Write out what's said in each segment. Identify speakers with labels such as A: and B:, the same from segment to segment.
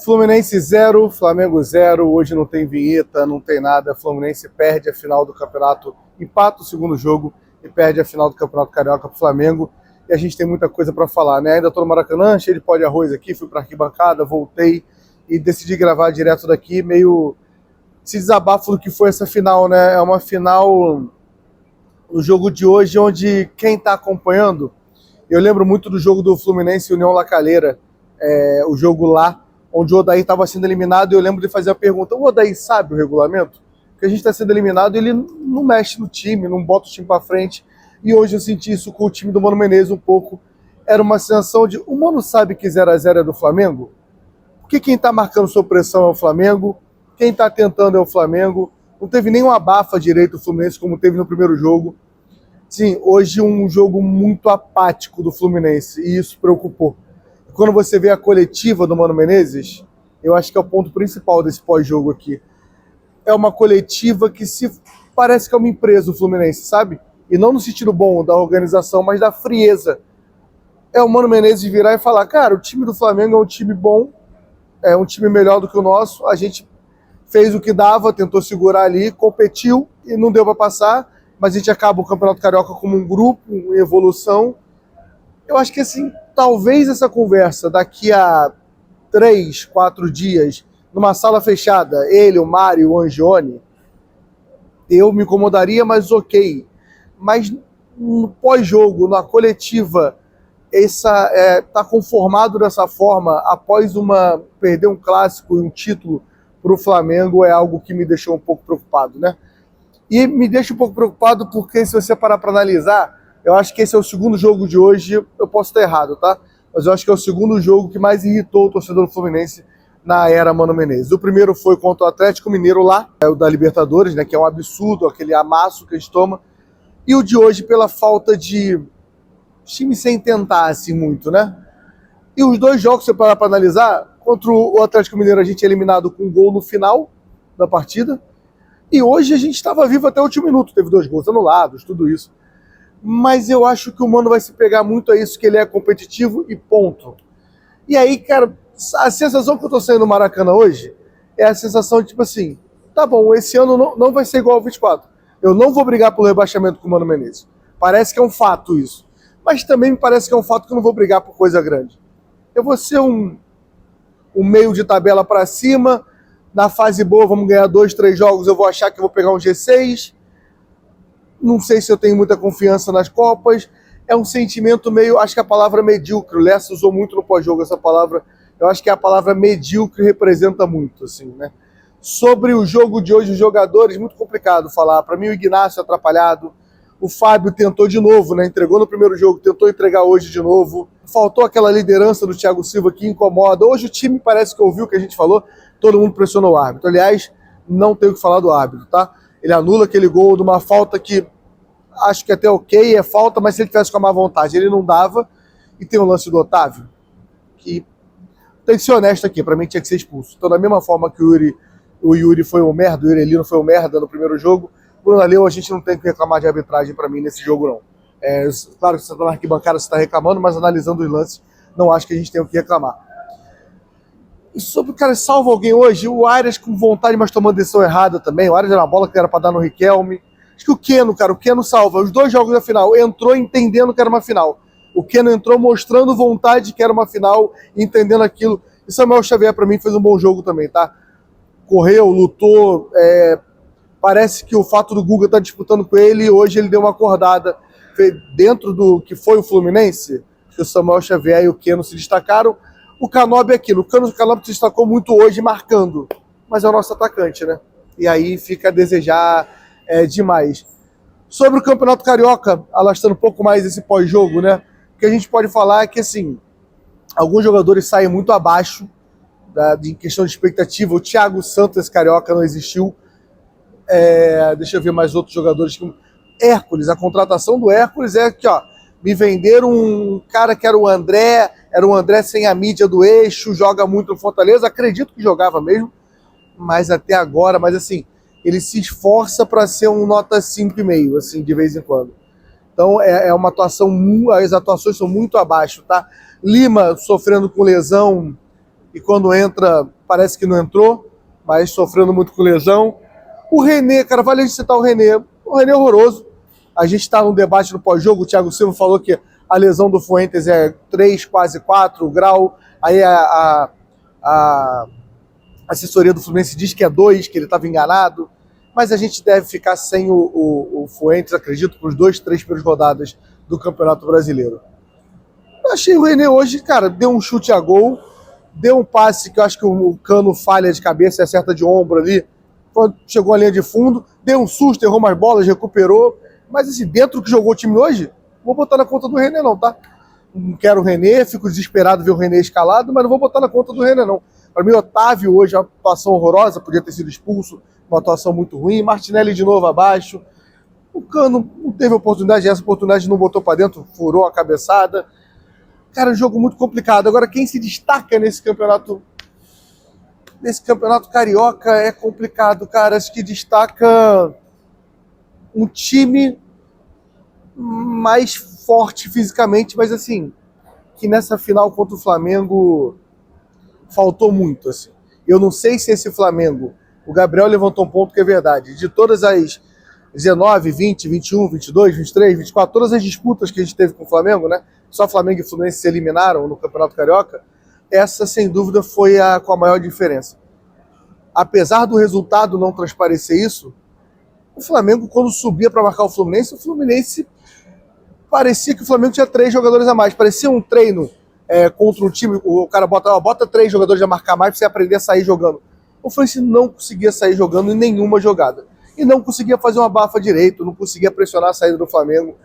A: Fluminense 0, Flamengo 0. Hoje não tem vinheta, não tem nada. Fluminense perde a final do campeonato, empata o segundo jogo e perde a final do Campeonato Carioca para o Flamengo. E a gente tem muita coisa para falar, né? Ainda estou no Maracanã, cheio de pó de arroz aqui, fui para arquibancada, voltei e decidi gravar direto daqui, meio se desabafo do que foi essa final, né? É uma final no jogo de hoje, onde quem está acompanhando, eu lembro muito do jogo do Fluminense e União La Calera, o jogo lá, onde o Odair estava sendo eliminado, e eu lembro de fazer a pergunta: o Odair sabe o regulamento? Porque a gente está sendo eliminado, ele não mexe no time, não bota o time para frente, e hoje eu senti isso com o time do Mano Menezes um pouco. Era uma sensação de, o Mano sabe que 0x0 é do Flamengo? Porque quem está marcando sua pressão é o Flamengo, quem está tentando é o Flamengo, não teve nenhum abafa direito o Fluminense como teve no primeiro jogo. Sim, hoje um jogo muito apático do Fluminense, e isso preocupou. Quando você vê a coletiva do Mano Menezes, eu acho que é o ponto principal desse pós-jogo aqui. É uma coletiva que parece que é uma empresa, o Fluminense, sabe? E não no sentido bom da organização, mas da frieza. É o Mano Menezes virar e falar: cara, o time do Flamengo é um time bom, é um time melhor do que o nosso, a gente fez o que dava, tentou segurar ali, competiu e não deu para passar, mas a gente acaba o Campeonato Carioca como um grupo, em evolução. Eu acho que, assim, talvez essa conversa daqui a 3, 4 dias, numa sala fechada, ele, o Mário, o Angione, eu me incomodaria, mas ok. Mas no pós-jogo, na coletiva, tá conformado dessa forma, após perder um clássico e um título para o Flamengo, é algo que me deixou um pouco preocupado, né? E me deixa um pouco preocupado porque, se você parar para analisar, eu acho que esse é o segundo jogo de hoje. Eu posso estar errado, tá? Mas eu acho que é o segundo jogo que mais irritou o torcedor do Fluminense na era Mano Menezes. O primeiro foi contra o Atlético Mineiro lá, o da Libertadores, né? Que é um absurdo, aquele amasso que a gente toma. E o de hoje pela falta de time sem tentar, assim, muito, né? E os dois jogos, se você parar para analisar, contra o Atlético Mineiro a gente é eliminado com um gol no final da partida. E hoje a gente estava vivo até o último minuto. Teve 2 gols anulados, tudo isso. Mas eu acho que o Mano vai se pegar muito a isso, que ele é competitivo e ponto. E aí, cara, a sensação que eu tô saindo no Maracanã hoje é a sensação de, tipo assim, tá bom, esse ano não vai ser igual ao 24. Eu não vou brigar pelo rebaixamento com o Mano Menezes. Parece que é um fato isso. Mas também me parece que é um fato que eu não vou brigar por coisa grande. Eu vou ser um meio de tabela para cima. Na fase boa, vamos ganhar 2, 3 jogos, eu vou achar que eu vou pegar um G6. Não sei se eu tenho muita confiança nas Copas. É um sentimento meio, acho que a palavra medíocre, o Lessa usou muito no pós-jogo essa palavra. Eu acho que a palavra medíocre representa muito, assim, né? Sobre o jogo de hoje, os jogadores, muito complicado falar. Para mim, o Ignacio atrapalhado. O Fábio tentou de novo, né? Entregou no primeiro jogo, tentou entregar hoje de novo. Faltou aquela liderança do Thiago Silva que incomoda. Hoje o time parece que ouviu o que a gente falou, todo mundo pressionou o árbitro. Aliás, não tenho o que falar do árbitro, tá? Ele anula aquele gol de uma falta que acho que até ok, é falta, mas se ele tivesse com a má vontade, ele não dava. E tem o lance do Otávio, que tem que ser honesto aqui, pra mim tinha que ser expulso. Então, da mesma forma que o Yuri foi um merda, o Yuri foi um merda no primeiro jogo, Bruno Aleu, a gente não tem que reclamar de arbitragem pra mim nesse jogo, não. Claro que você tá na arquibancada, você tá reclamando, mas analisando os lances, não acho que a gente tem o que reclamar. E sobre o cara salva alguém hoje, o Arias com vontade, mas tomando decisão errada também. O Arias era uma bola que era pra dar no Riquelme. Acho que o Keno, cara, o Keno salva. Os 2 jogos da final, entrou entendendo que era uma final. O Keno entrou mostrando vontade que era uma final, entendendo aquilo. E Samuel Xavier, pra mim, fez um bom jogo também, tá? Correu, lutou. Parece que o fato do Guga estar disputando com ele, hoje ele deu uma acordada. Dentro do que foi o Fluminense, que o Samuel Xavier e o Keno se destacaram. O Canóbio é aquilo. O Canóbio se destacou muito hoje marcando. Mas é o nosso atacante, né? E aí fica a desejar demais. Sobre o Campeonato Carioca, alastrando um pouco mais esse pós-jogo, né? O que a gente pode falar é que, assim, alguns jogadores saem muito abaixo em questão de expectativa. O Thiago Santos, esse carioca, não existiu. Deixa eu ver mais outros jogadores. Hércules, a contratação do Hércules é que, ó, me venderam um cara que era o André sem a mídia do eixo, joga muito no Fortaleza, acredito que jogava mesmo, mas até agora, mas assim, ele se esforça para ser um nota 5,5, assim, de vez em quando. Então é uma atuação, as atuações são muito abaixo, tá? Lima sofrendo com lesão e quando entra, parece que não entrou, mas sofrendo muito com lesão. O René, cara, vale a gente citar o René é horroroso. A gente está num debate no pós-jogo, o Thiago Silva falou que a lesão do Fuentes é 3, quase 4 grau, aí a assessoria do Fluminense diz que é 2, que ele estava enganado, mas a gente deve ficar sem o Fuentes, acredito, por os 2, 3 primeiras rodadas do Campeonato Brasileiro. Eu achei o René hoje, cara, deu um chute a gol, deu um passe que eu acho que o Cano falha de cabeça e acerta de ombro ali, quando chegou à linha de fundo, deu um susto, errou umas bolas, recuperou, mas assim, dentro do que jogou o time hoje, vou botar na conta do René não, tá? Não quero o René, fico desesperado ver o René escalado, mas não vou botar na conta do René não. Para mim, o Otávio hoje, uma atuação horrorosa, podia ter sido expulso, uma atuação muito ruim, Martinelli de novo abaixo, o Cano não teve oportunidade, essa oportunidade não botou para dentro, furou a cabeçada. Cara, um jogo muito complicado. Agora, quem se destaca nesse campeonato carioca é complicado, cara. Acho que destaca um time mais forte fisicamente, mas assim, que nessa final contra o Flamengo faltou muito, assim. Eu não sei se esse Flamengo, o Gabriel levantou um ponto que é verdade, de todas as 19, 20, 21, 22, 23, 24, todas as disputas que a gente teve com o Flamengo, né? Só Flamengo e Fluminense se eliminaram no Campeonato Carioca, essa sem dúvida foi com a maior diferença. Apesar do resultado não transparecer isso, o Flamengo, quando subia para marcar o Fluminense parecia que o Flamengo tinha 3 jogadores a mais, parecia um treino contra um time, o cara bota 3 jogadores a marcar mais para você aprender a sair jogando. O Fluminense não conseguia sair jogando em nenhuma jogada. E não conseguia fazer uma bafa direito, não conseguia pressionar a saída do Flamengo.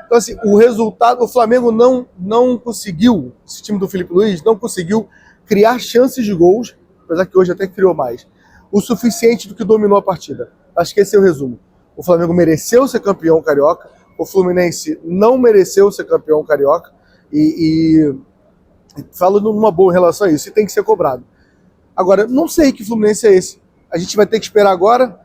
A: Então, assim, o resultado, o Flamengo não conseguiu, esse time do Felipe Luiz, não conseguiu criar chances de gols, apesar que hoje até criou mais, o suficiente do que dominou a partida. Acho que esse é o resumo. O Flamengo mereceu ser campeão carioca, o Fluminense não mereceu ser campeão carioca, e falo numa boa relação a isso, e tem que ser cobrado. Agora, não sei que Fluminense é esse. A gente vai ter que esperar agora,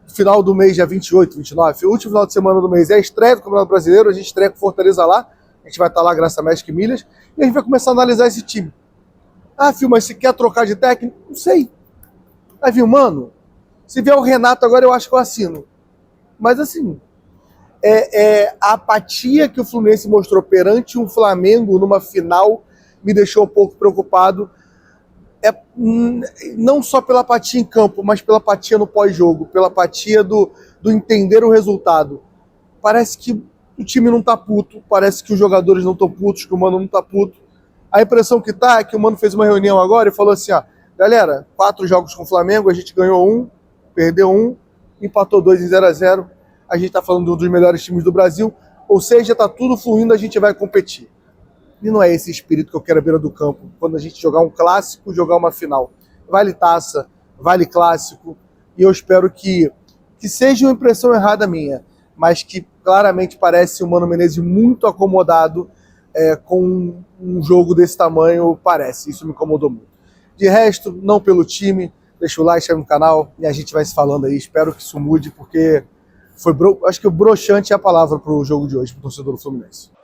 A: final do mês, dia 28, 29, o último final de semana do mês é a estreia do Campeonato Brasileiro, a gente estreia com Fortaleza lá, a gente vai estar lá graças a Magic Milhas, e a gente vai começar a analisar esse time. Ah, Fio, mas você quer trocar de técnico? Não sei. Aí, viu, mano, se vier o Renato agora eu acho que eu assino. Mas assim, a apatia que o Fluminense mostrou perante um Flamengo numa final me deixou um pouco preocupado, não só pela apatia em campo, mas pela apatia no pós-jogo, pela apatia do entender o resultado. Parece que o time não tá puto, parece que os jogadores não estão putos, que o Mano não tá puto. A impressão que tá é que o Mano fez uma reunião agora e falou assim, ó, galera, 4 jogos com o Flamengo, a gente ganhou 1, perdeu 1, empatou 2 em 0-0, a gente tá falando de um dos melhores times do Brasil, ou seja, tá tudo fluindo, a gente vai competir. E não é esse espírito que eu quero à beira do campo, quando a gente jogar um clássico, jogar uma final. Vale taça, vale clássico, e eu espero que seja uma impressão errada minha, mas que claramente parece o Mano Menezes muito acomodado com um jogo desse tamanho, parece. Isso me incomodou muito. De resto, não pelo time, deixa o like, inscreve no canal, e a gente vai se falando aí. Espero que isso mude, porque acho que o broxante é a palavra para o jogo de hoje, para o torcedor do Fluminense.